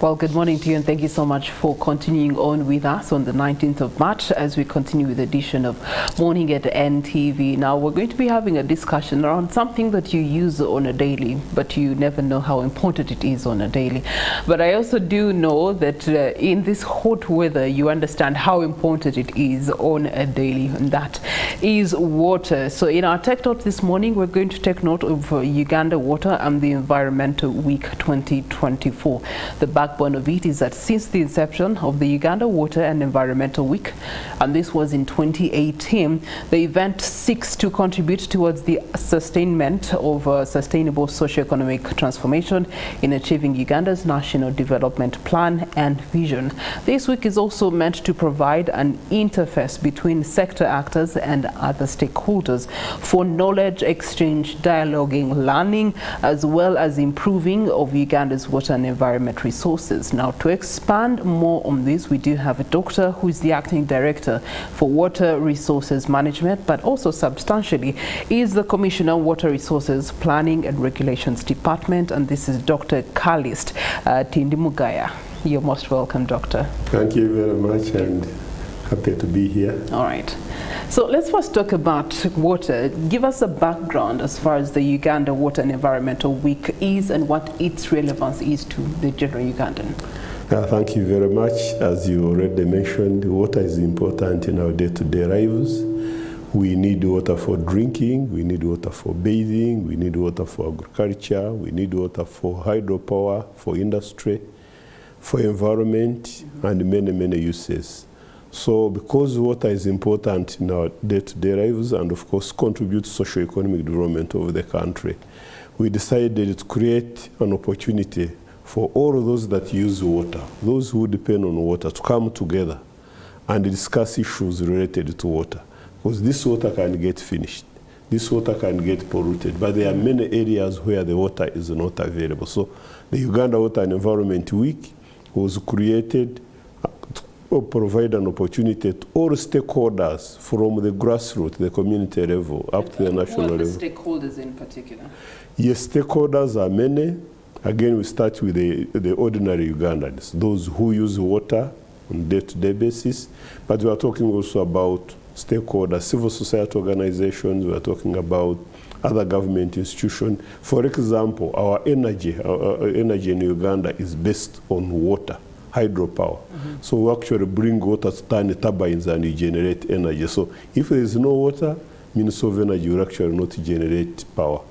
Well, good morning to you, and thank you so much for continuing on with us on the 19th of March as we continue with the edition of Morning at NTV. Now, we're going to be having a discussion around something that you use on a daily, but you never know how important it is on a daily. But I also do know that in this hot weather, you understand how important it is on a daily, and that is water. So in our Tech Talk this morning, we're going to take note of Uganda Water and the Environmental Week 2024. The backbone of it is that since the inception of the Uganda Water and Environmental Week, and this was in 2018, the event seeks to contribute towards the sustainment of sustainable socioeconomic transformation in achieving Uganda's National Development Plan and Vision. This week is also meant to provide an interface between sector actors and other stakeholders for knowledge exchange, dialoguing, learning, as well as improving of Uganda's water and environment resources. Now, to expand more on this, we do have a doctor who is the acting director for Water Resources Management, but also substantially is the Commissioner on Water Resources Planning and Regulations Department, and this is Dr. Callist Tindimugaya. You're most welcome, Doctor. Thank you very much, and happy to be here. All right. So let's first talk about water. Give us a background as far as the Uganda Water and Environmental Week is and what its relevance is to the general Ugandan. Thank you very much. As you already mentioned, water is important in our day-to-day lives. We need water for drinking, we need water for bathing, we need water for agriculture, we need water for hydropower, for industry, for environment, and many, many uses. So because water is important in our day-to-day lives and of course contributes to socio-economic development of the country, we decided to create an opportunity for all of those that use water, those who depend on water, to come together and discuss issues related to water. Because this water can get finished, this water can get polluted, but there are many areas where the water is not available. So the Uganda Water and Environment Week was created to provide an opportunity to all stakeholders from the grassroots, the community level, up to the national level. Who are the stakeholders in particular? Yes, stakeholders are many. Again, we start with the ordinary Ugandans, those who use water on a day-to-day basis, but we are talking also about stakeholders, civil society organizations, we are talking about other government institutions. For example, our energy in Uganda is based on water, hydropower. So we actually bring water to turn the turbines and you generate energy. So if there is no water, means of energy will actually not generate power.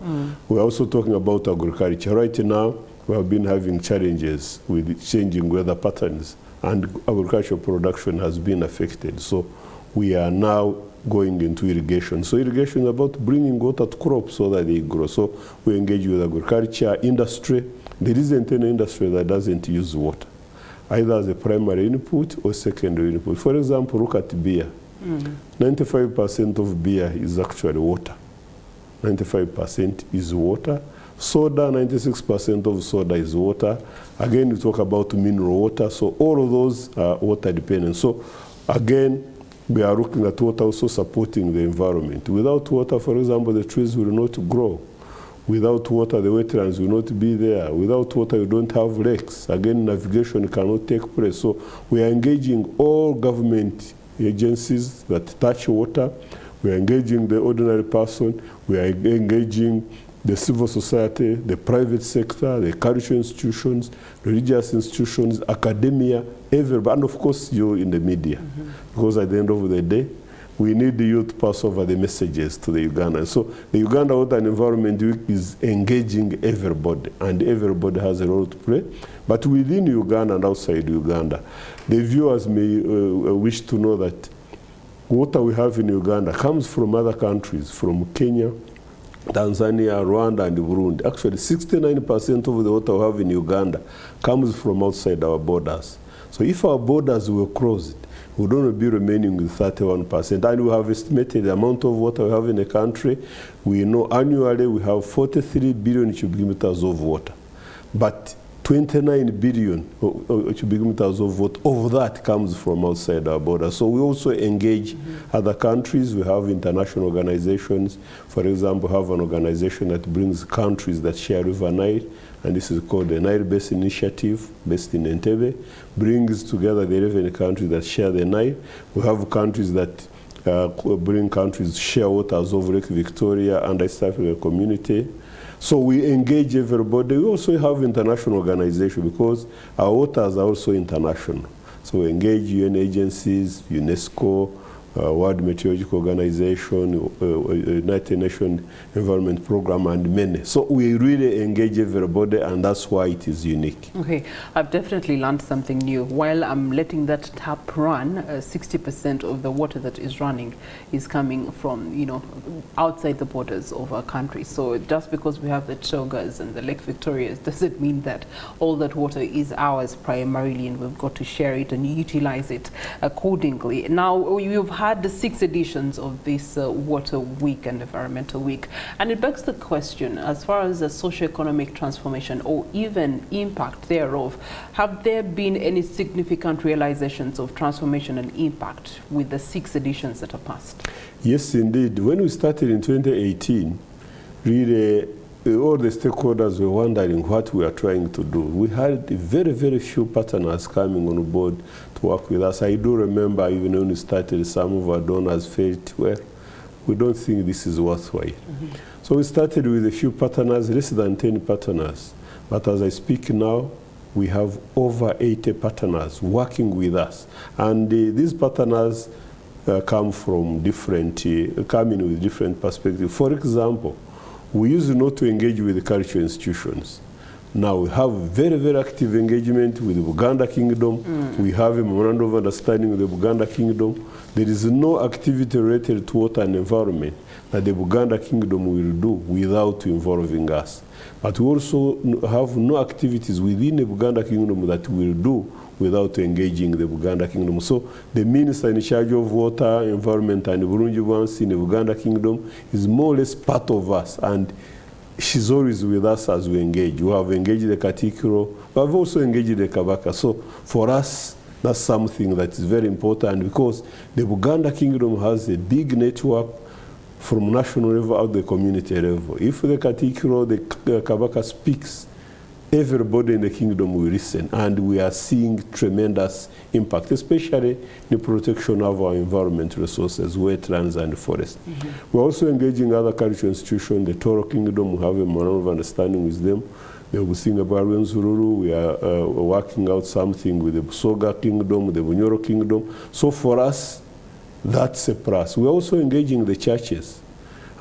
We're also talking about agriculture. Right now, we have been having challenges with changing weather patterns, and agricultural production has been affected. So we are now going into irrigation. So irrigation is about bringing water to crops so that they grow. So we engage with agriculture, industry. There isn't any industry that doesn't use water, either as a primary input or secondary input. For example, look at beer. 95% of beer is actually water. 95% is water. Soda, 96% of soda is water. Again, we talk about mineral water. So all of those are water dependent. So again, we are looking at water also supporting the environment. Without water, for example, the trees will not grow. Without water, the wetlands will not be there. Without water, you don't have lakes. Again, navigation cannot take place. So we are engaging all government agencies that touch water. We are engaging the ordinary person. We are engaging the civil society, the private sector, the cultural institutions, religious institutions, academia, everybody, and of course you in the media. Because at the end of the day, we need you to pass over the messages to the Ugandans. So the Uganda Water and Environment Week is engaging everybody, and everybody has a role to play. But within Uganda and outside Uganda, the viewers may wish to know that water we have in Uganda comes from other countries, from Kenya, Tanzania, Rwanda, and Burundi. Actually, 69% of the water we have in Uganda comes from outside our borders. So if our borders were closed, we don't be remaining with 31%. And we have estimated the amount of water we have in the country. We know annually we have 43 billion cubic meters of water. But 29 billion cubic meters of water. Of that comes from outside our borders. So we also engage other countries. We have international organizations. For example, we have an organization that brings countries that share River Nile, and this is called the Nile Basin Initiative, based in Entebbe, brings together the 11 countries that share the Nile. We have countries that bring countries share waters of Lake Victoria and East African Community. So we engage everybody. We also have international organizations because our waters are also international. So we engage UN agencies, UNESCO, World Meteorological Organization, United Nations Environment Program, and many. So we really engage everybody, and that's why it is unique. Okay, I've definitely learned something new. While I'm letting that tap run, 60% of the water that is running is coming from, you know, outside the borders of our country. So just because we have the Chogas and the Lake Victorias doesn't mean that all that water is ours primarily, and we've got to share it and utilize it accordingly. Now, you've had the 6 editions of this Water Week and Environmental Week, and it begs the question, as far as the socioeconomic transformation or even impact thereof, have there been any significant realizations of transformation and impact with the 6 editions that are passed? Yes, indeed. When we started in 2018, really all the stakeholders were wondering what we are trying to do. We had very, very few partners coming on board to work with us. I do remember even when we started, some of our donors felt, well, we don't think this is worthwhile. So we started with a few partners, less than 10 partners. But as I speak now, we have over 80 partners working with us. And these partners come from different, come in with different perspectives. For example, we used not to engage with the cultural institutions. Now we have very, very active engagement with the Uganda Kingdom. We have a memorandum of understanding with the Uganda Kingdom. There is no activity related to water and environment that the Uganda Kingdom will do without involving us. But we also have no activities within the Uganda Kingdom that we will do without engaging the Uganda Kingdom. So the minister in charge of water, environment, and Burungi once in the Uganda Kingdom is more or less part of us, and she's always with us as we engage. We have engaged the Katikiro, we have also engaged the Kabaka. So for us, that's something that is very important, because the Uganda Kingdom has a big network from national level out the community level. If the Katikiro, the Kabaka speaks, everybody in the kingdom will listen, and we are seeing tremendous impact, especially in the protection of our environment resources, wetlands and forests. We're also engaging other cultural institutions. The Toro Kingdom, we have a memorandum of understanding with them. The Obusinga Zururu, we are working out something with the Busoga Kingdom, the Bunyoro Kingdom. So for us, that's a plus. We're also engaging the churches.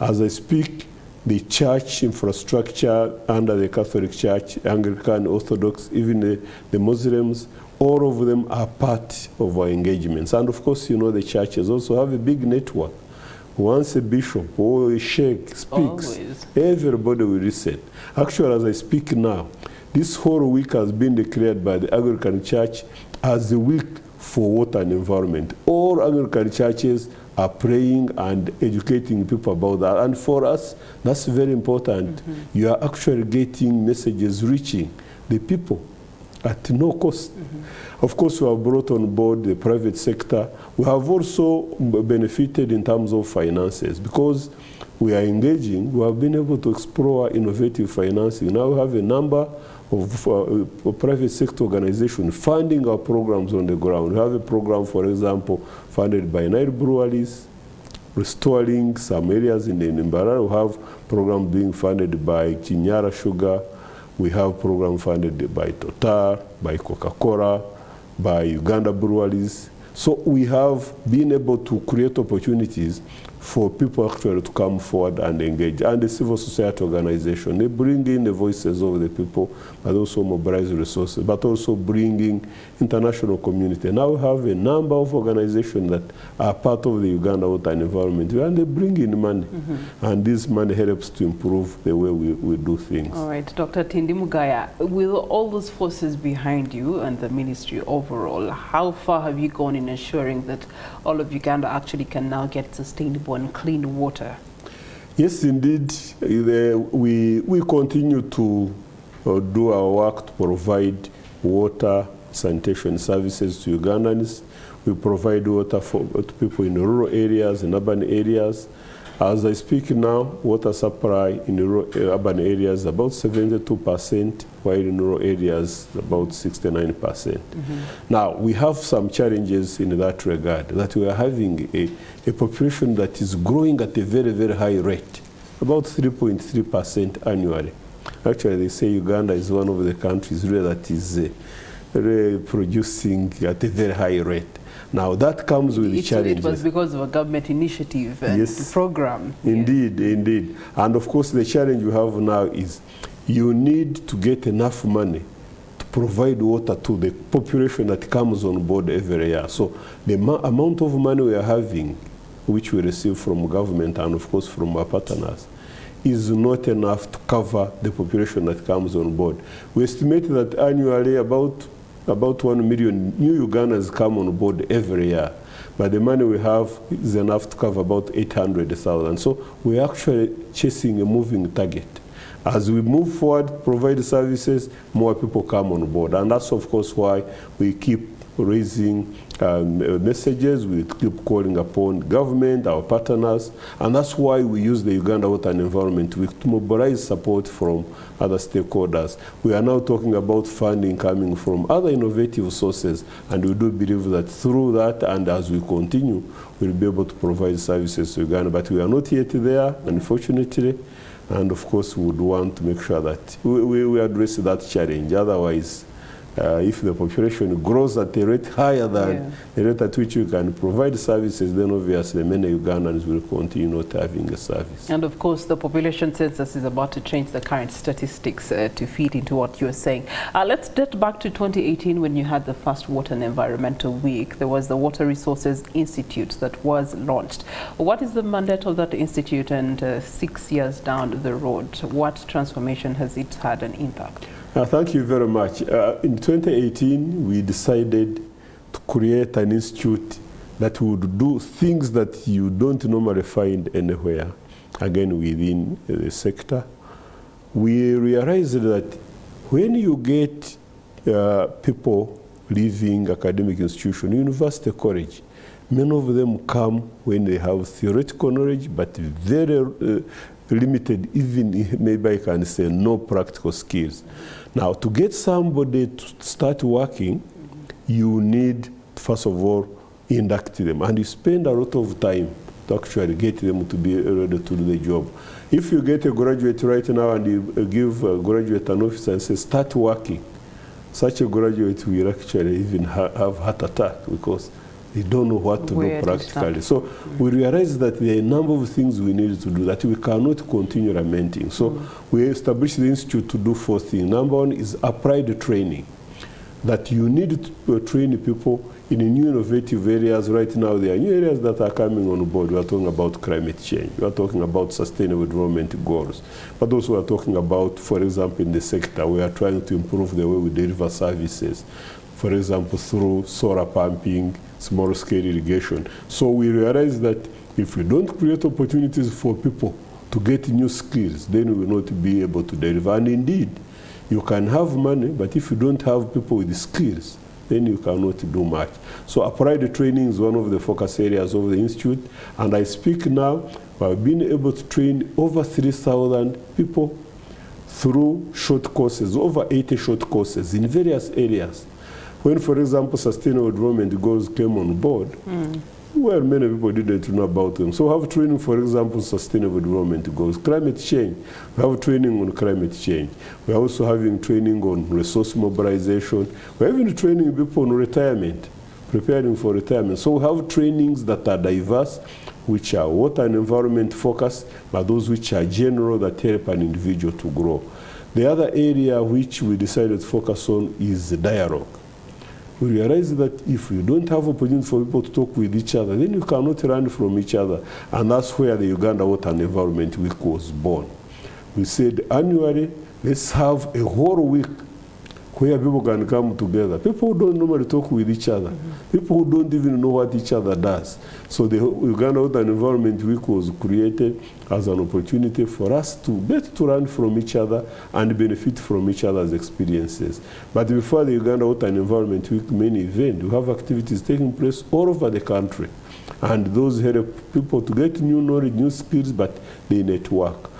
As I speak, the church infrastructure under the Catholic Church, Anglican, Orthodox, even the Muslims, all of them are part of our engagements. And of course, you know, the churches also have a big network. Once a bishop or a sheikh speaks, everybody will listen. Actually, as I speak now, this whole week has been declared by the Anglican Church as the week for water and environment. All Anglican churches are praying and educating people about that. And for us, that's very important. You are actually getting messages reaching the people at no cost. Of course, we have brought on board the private sector. We have also benefited in terms of finances, because we are engaging. We have been able to explore innovative financing. Now we have a number of private sector organizations funding our programs on the ground. We have a program, for example, funded by Nile Breweries, restoring some areas in the Mbarara. We have programs being funded by Chinyara Sugar. We have programs funded by Total, by Coca-Cola, by Uganda Breweries. So we have been able to create opportunities for people actually to come forward and engage. And the civil society organization, they bring in the voices of the people, but also mobilize resources, but also bringing international community. Now we have a number of organizations that are part of the Uganda Water and Environment, and they bring in money. And this money helps to improve the way we do things. All right, Dr. Tindimugaya, with all those forces behind you and the ministry overall, how far have you gone in ensuring that all of Uganda actually can now get sustainable and clean water? Yes, indeed. We continue to do our work to provide water, sanitation services to Ugandans. We provide water to people in rural areas, in urban areas. As I speak now, water supply in urban areas about 72%, while in rural areas about 69%. Now, we have some challenges in that regard, that we are having a population that is growing at a very, very high rate, about 3.3% annually. Actually, they say Uganda is one of the countries really that is really producing at a very high rate. Now, that comes with challenges. It was because of a government initiative and program. Indeed, indeed. And of course, the challenge you have now is you need to get enough money to provide water to the population that comes on board every year. So the amount of money we are having, which we receive from government and of course from our partners, is not enough to cover the population that comes on board. We estimate that annually about 1 million new Ugandans come on board every year. But the money we have is enough to cover about 800,000. So we're actually chasing a moving target. As we move forward, provide services, more people come on board. And that's, of course, why we keep raising messages, we keep calling upon government, our partners, and that's why we use the Uganda Water and Environment Week to mobilize support from other stakeholders. We are now talking about funding coming from other innovative sources, and we do believe that through that, and as we continue, we'll be able to provide services to Uganda. But we are not yet there, unfortunately, and of course we would want to make sure that we address that challenge. Otherwise, if the population grows at a rate higher than the rate at which you can provide services, then obviously many Ugandans will continue not having a service. And of course, the population census is about to change the current statistics to feed into what you're saying. Let's get back to 2018 when you had the first Water and Environmental Week. There was the Water Resources Institute that was launched. What is the mandate of that institute, and 6 years down the road, what transformation has it had an impact? Thank you very much. In 2018, we decided to create an institute that would do things that you don't normally find anywhere, again, within the sector. We realized that when you get people leaving academic institution, university, college, many of them come when they have theoretical knowledge, but very limited, even maybe I can say no practical skills. Now, to get somebody to start working, you need, first of all, induct them. And you spend a lot of time to actually get them to be ready to do the job. If you get a graduate right now and you give a graduate an office and say, start working, such a graduate will actually even have heart attack because they don't know what to do practically. So we realized that there are a number of things we need to do that we cannot continue lamenting. So we established the institute to do 4 things. Number 1 is applied training, that you need to train people in new innovative areas. Right now, there are new areas that are coming on board. We are talking about climate change. We are talking about sustainable development goals. But also we are talking about, for example, in the sector, we are trying to improve the way we deliver services. For example, through solar pumping, small-scale irrigation. So we realize that if we don't create opportunities for people to get new skills, then we will not be able to deliver. And indeed, you can have money, but if you don't have people with the skills, then you cannot do much. So applied training is one of the focus areas of the institute. And I speak now, we have been able to train over 3,000 people through short courses, over 80 short courses in various areas. When, for example, sustainable development goals came on board, well, many people didn't know about them. So we have training, for example, sustainable development goals. Climate change, we have training on climate change. We're also having training on resource mobilization. We're even training people on retirement, preparing for retirement. So we have trainings that are diverse, which are water and environment focused, but those which are general that help an individual to grow. The other area which we decided to focus on is dialogue. We realize that if you don't have opportunity for people to talk with each other, then you cannot learn from each other. And that's where the Uganda Water and Environment Week was born. We said annually, let's have a whole week where people can come together. People who don't normally talk with each other. People who don't even know what each other does. So the Uganda Water and Environment Week was created as an opportunity for us to get to learn from each other and benefit from each other's experiences. But before the Uganda Water and Environment Week main event, we have activities taking place all over the country. And those help people to get new knowledge, new skills, but they network.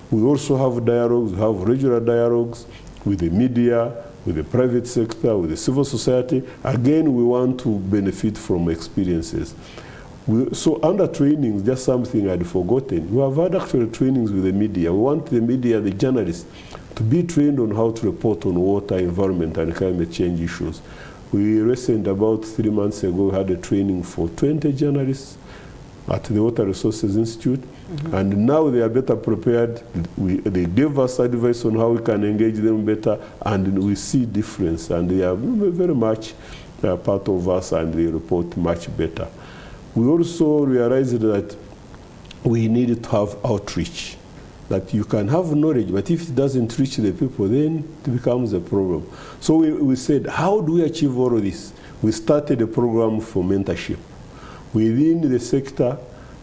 We also have dialogues, we have regular dialogues with the media, with the private sector, with the civil society. Again, we want to benefit from experiences. So under trainings, just something I'd forgotten. We have had actual trainings with the media. We want the media, the journalists, to be trained on how to report on water, environment, and climate change issues. We recently, about 3 months ago, had a training for 20 journalists at the Water Resources Institute. And now they are better prepared. They gave us advice on how we can engage them better, and we see difference. And they are very much part of us, and they report much better. We also realized that we needed to have outreach. That you can have knowledge, but if it doesn't reach the people, then it becomes a problem. So we said, how do we achieve all of this? We started a program for mentorship. Within the sector,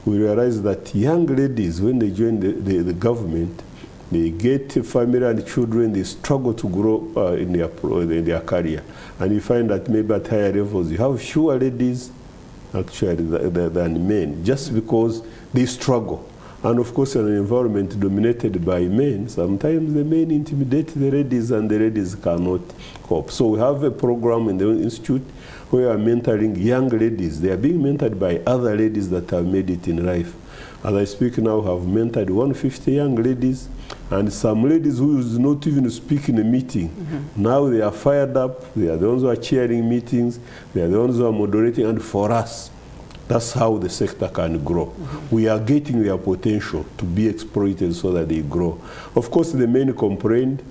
we realized that young ladies, when they join the government, they get family and children, they struggle to grow in their career. And you find that maybe at higher levels, you have fewer ladies actually than men, just because they struggle. And of course, in an environment dominated by men, sometimes the men intimidate the ladies and the ladies cannot cope. So we have a program in the institute where we are mentoring young ladies. They are being mentored by other ladies that have made it in life. As I speak now, I have mentored 150 young ladies, and some ladies who do not even speak in a meeting. Now they are fired up. They are the ones who are chairing meetings. They are the ones who are moderating. And for us, that's how the sector can grow. We are getting their potential to be exploited so that they grow. Of course, the men complained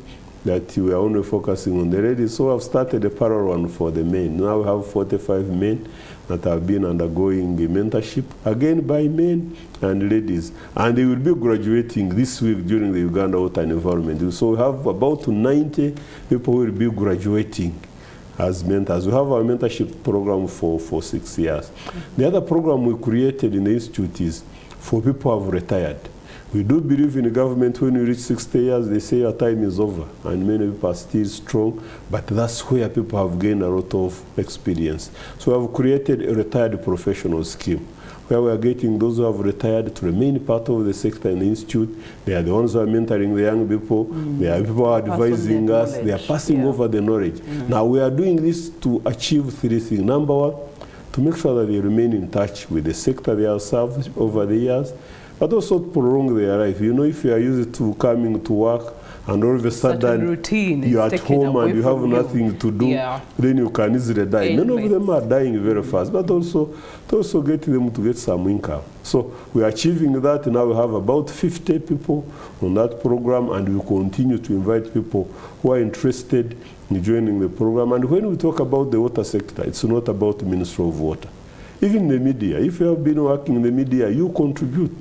that we are only focusing on the ladies, so I've started a parallel one for the men. Now we have 45 men that have been undergoing a mentorship, again by men and ladies. And they will be graduating this week during the Uganda Water and Environment. So we have about 90 people who will be graduating as mentors. We have our mentorship program for 6 years. The other program we created in the institute is for people who have retired. We do believe in the government, when you reach 60 years, they say your time is over, and many people are still strong, but that's where people have gained a lot of experience. So we have created a retired professional scheme, where we are getting those who have retired to remain part of the sector in the institute. They are the ones who are mentoring the young people. They are people who are advising us. They are passing over the knowledge. Now we are doing this to achieve 3 things. Number one, to make sure that they remain in touch with the sector they have served over the years, but also to prolong their life. You know, if you are used to coming to work and all of a sudden you're at home and you have nothing to do, then you can easily die. Many of them are dying very fast, but also to also get them to get some income. So we are achieving that. Now we have about 50 people on that program, and we continue to invite people who are interested in joining the program. And when we talk about the water sector, it's not about the Ministry of Water. Even the media, if you have been working in the media, you contribute.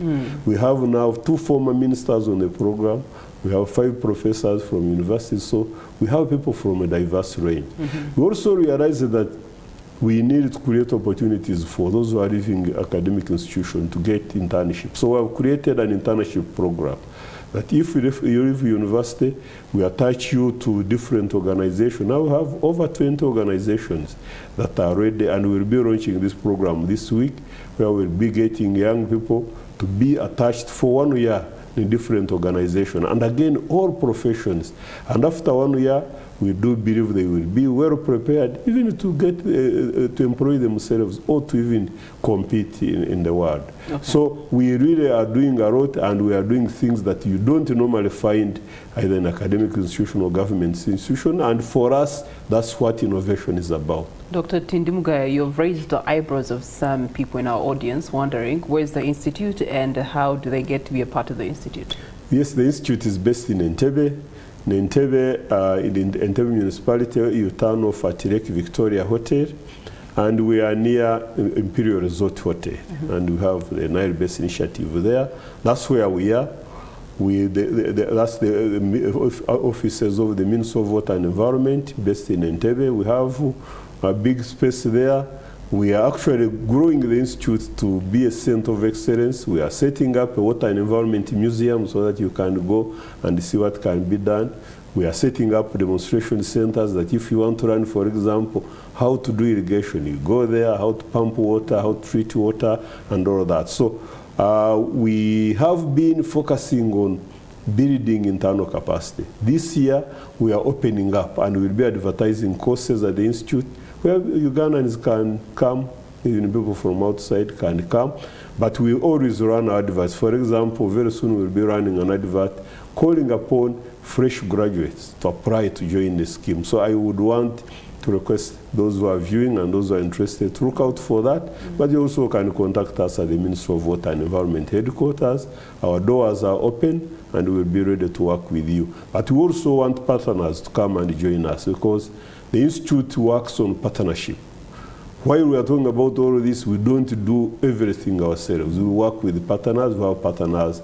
We have now 2 former ministers on the program. We have 5 professors from universities, so we have people from a diverse range. We also realized that we need to create opportunities for those who are leaving academic institutions to get internships. So we have created an internship program that if you leave university, we attach you to different organizations. Now we have over 20 organizations that are ready, and we'll be launching this program this week, where we'll be getting young people to be attached for 1 year in different organizations, and again, all professions. And after 1 year, we do believe they will be well prepared even to get to employ themselves or to even compete in the world. So we really are doing a lot, and we are doing things that you don't normally find either in academic institution or government institution. And for us, that's what innovation is about. Dr. Tindimugaya, you've raised the eyebrows of some people in our audience wondering, where's the institute and how do they get to be a part of the institute? Yes, the institute is based in Entebbe. In Entebbe municipality, you turn off at Lake Victoria Hotel, and we are near Imperial Resort Hotel, and we have the Nile Based Initiative there. That's where we are. That's the offices of the Ministry of Water and Environment based in Entebbe. We have a big space there. We are actually growing the institute to be a center of excellence. We are setting up a water and environment museum so that you can go and see what can be done. We are setting up demonstration centers that if you want to learn, for example, how to do irrigation, you go there, how to pump water, how to treat water, and all that. So we have been focusing on building internal capacity. This year, we are opening up and we'll be advertising courses at the institute where Ugandans can come, even people from outside can come, but we always run adverts. For example, very soon we'll be running an advert calling upon fresh graduates to apply to join the scheme. So I would want to request those who are viewing and those who are interested to look out for that. But you also can contact us at the Ministry of Water and Environment headquarters. Our doors are open and we'll be ready to work with you. But we also want partners to come and join us because the Institute works on partnership. While we are talking about all of this, we don't do everything ourselves. We work with partners, we have partners.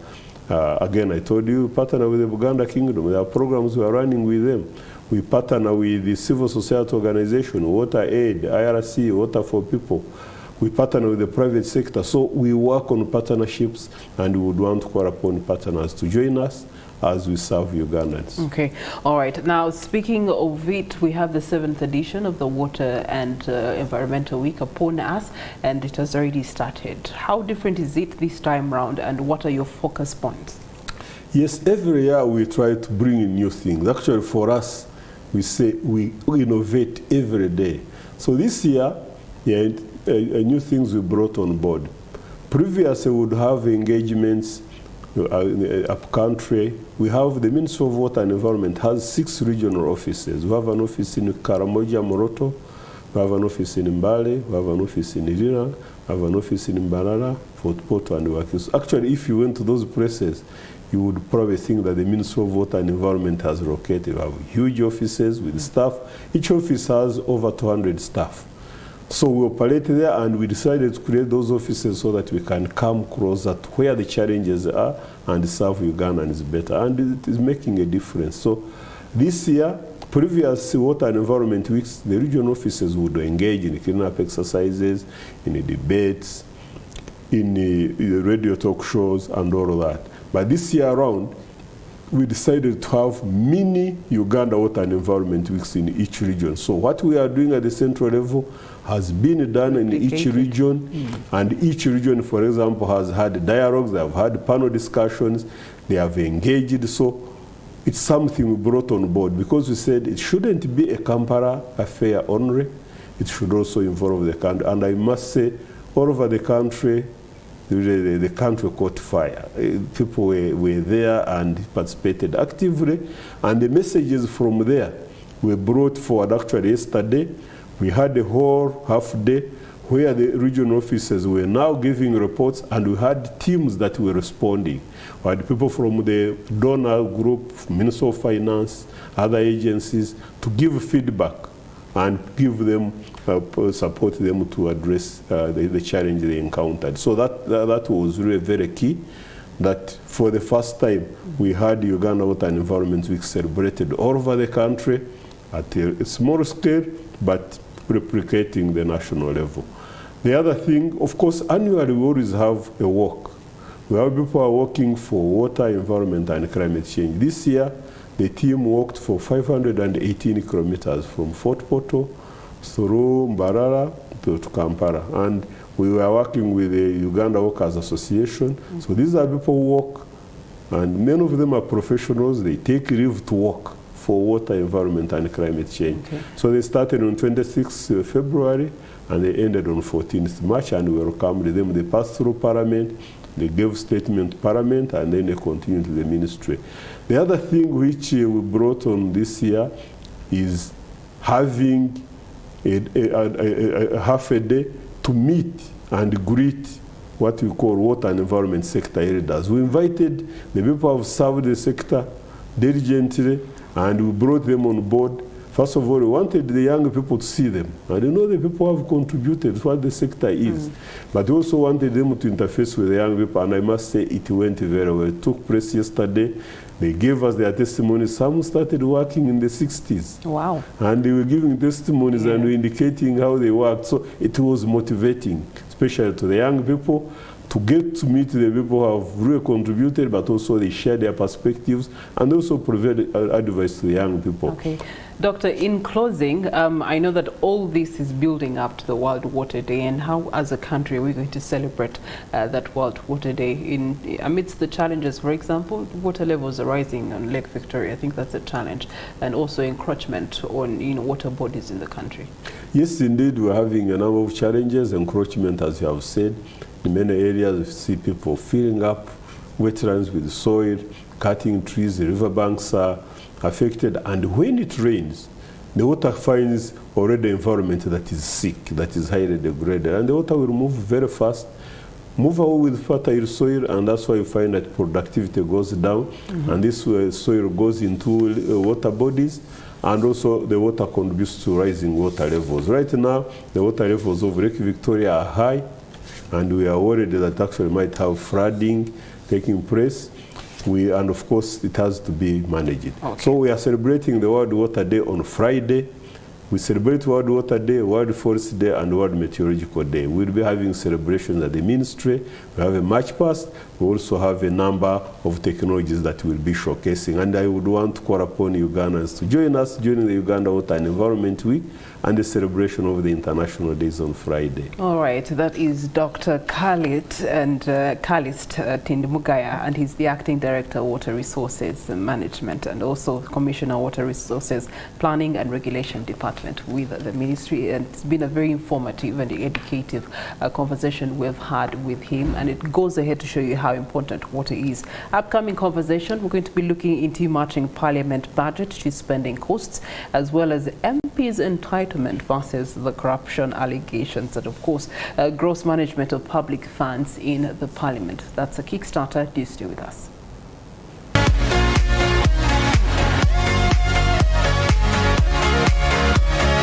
Again, I told you, partner with the Uganda Kingdom. There are programs we are running with them. We partner with the civil society organization, Water Aid, IRC, Water for People. We partner with the private sector. So we work on partnerships and we would want to call upon partners to join us as we serve Ugandans. Okay, all right. Now, speaking of it, we have the 7th edition of the Water and Environmental Week upon us, and it has already started. How different is it this time round, and what are your focus points? Yes, every year we try to bring in new things. Actually, for us, we say we innovate every day. So this year, new things we brought on board. Previously, we would have engagements up country. We have the Ministry of Water and Environment has 6 regional offices. We have an office in Karamoja, Moroto. We have an office in Mbale. We have an office in Irina. We have an office in Mbarara, Fort Porto, and Wakis. Actually, if you went to those places, you would probably think that the Ministry of Water and Environment has located. We have huge offices with staff. Each office has over 200 staff. So we operate there and we decided to create those offices so that we can come closer to where the challenges are and serve Ugandans better. And it is making a difference. So this year, previous Water and Environment Weeks, the regional offices would engage in cleanup exercises, in the debates, in the radio talk shows and all of that. But this year around, we decided to have mini Uganda Water and Environment Weeks in each region. So what we are doing at the central level has been done in each region, and each region, for example, has had dialogues, they have had panel discussions, they have engaged. So it's something we brought on board because we said it shouldn't be a Kampala affair only, it should also involve the country. And I must say, all over the country, the country caught fire. People were there and participated actively, and the messages from there were brought forward. Actually, yesterday, we had a whole half day where the regional officers were now giving reports, and we had teams that were responding. We had people from the donor group, Minister of Finance, other agencies, to give feedback and give them support them to address the challenge they encountered. So that was really very key, that for the first time we had Uganda Water and Environment Week celebrated all over the country at a small scale, but replicating the national level. The other thing, of course, annually we always have a walk. We have people who are working for water, environment, and climate change. This year, the team walked for 518 kilometers from Fort Porto through Mbarara to Kampala. And we were working with the Uganda Workers Association. So these are people who walk, and many of them are professionals. They take leave to walk for water, environment, and climate change. Okay. So they started on 26th February, and they ended on 14th March, and we welcomed them. They passed through Parliament, they gave statement to Parliament, and then they continued to the ministry. The other thing which we brought on this year is having a half a day to meet and greet what we call water and environment sector elders. We invited the people who have served the sector diligently, and we brought them on board. First of all, we wanted the young people to see them. And you know the people have contributed to what the sector is. But we also wanted them to interface with the young people, and I must say it went very well. It took place yesterday. They gave us their testimonies. Some started working in the 60s. Wow. And they were giving testimonies and indicating how they worked. So it was motivating, especially to the young people, to get to meet the people who have really contributed, but also they share their perspectives and also provide advice to the young people. Okay. Doctor, in closing, I know that all this is building up to the World Water Day, and how as a country are we going to celebrate that World Water Day amidst the challenges? For example, water levels are rising on Lake Victoria. I think that's a challenge, and also encroachment on water bodies in the country. Yes, indeed, we're having a number of challenges, encroachment, as you have said. In many areas, we see people filling up wetlands with soil, cutting trees, the riverbanks are affected, and when it rains, the water finds already an environment that is sick, that is highly degraded, and the water will move very fast, move away with fertile soil, and that's why you find that productivity goes down, and this soil goes into water bodies, and also the water contributes to rising water levels. Right now, the water levels of Lake Victoria are high, and we are worried that actually might have flooding taking place. And of course, it has to be managed. Okay. So we are celebrating the World Water Day on Friday. We celebrate World Water Day, World Forest Day, and World Meteorological Day. We'll be having celebrations at the ministry. We have a march past. We also have a number of technologies that we'll be showcasing. And I would want to call upon Ugandans to join us during the Uganda Water and Environment Week and the celebration of the International Days on Friday. All right, that is Dr. Callist Tindimugaya, and he's the Acting Director, Water Resources Management, and also Commissioner, Water Resources Planning and Regulation Department with the Ministry. And it's been a very informative and educative conversation we've had with him, and it goes ahead to show you how important water is. Upcoming conversation, we're going to be looking into matching Parliament budget to spending costs, as well as MPs' entitlement versus the corruption allegations, and of course gross management of public funds in the Parliament. That's a Kickstarter. Do stay with us.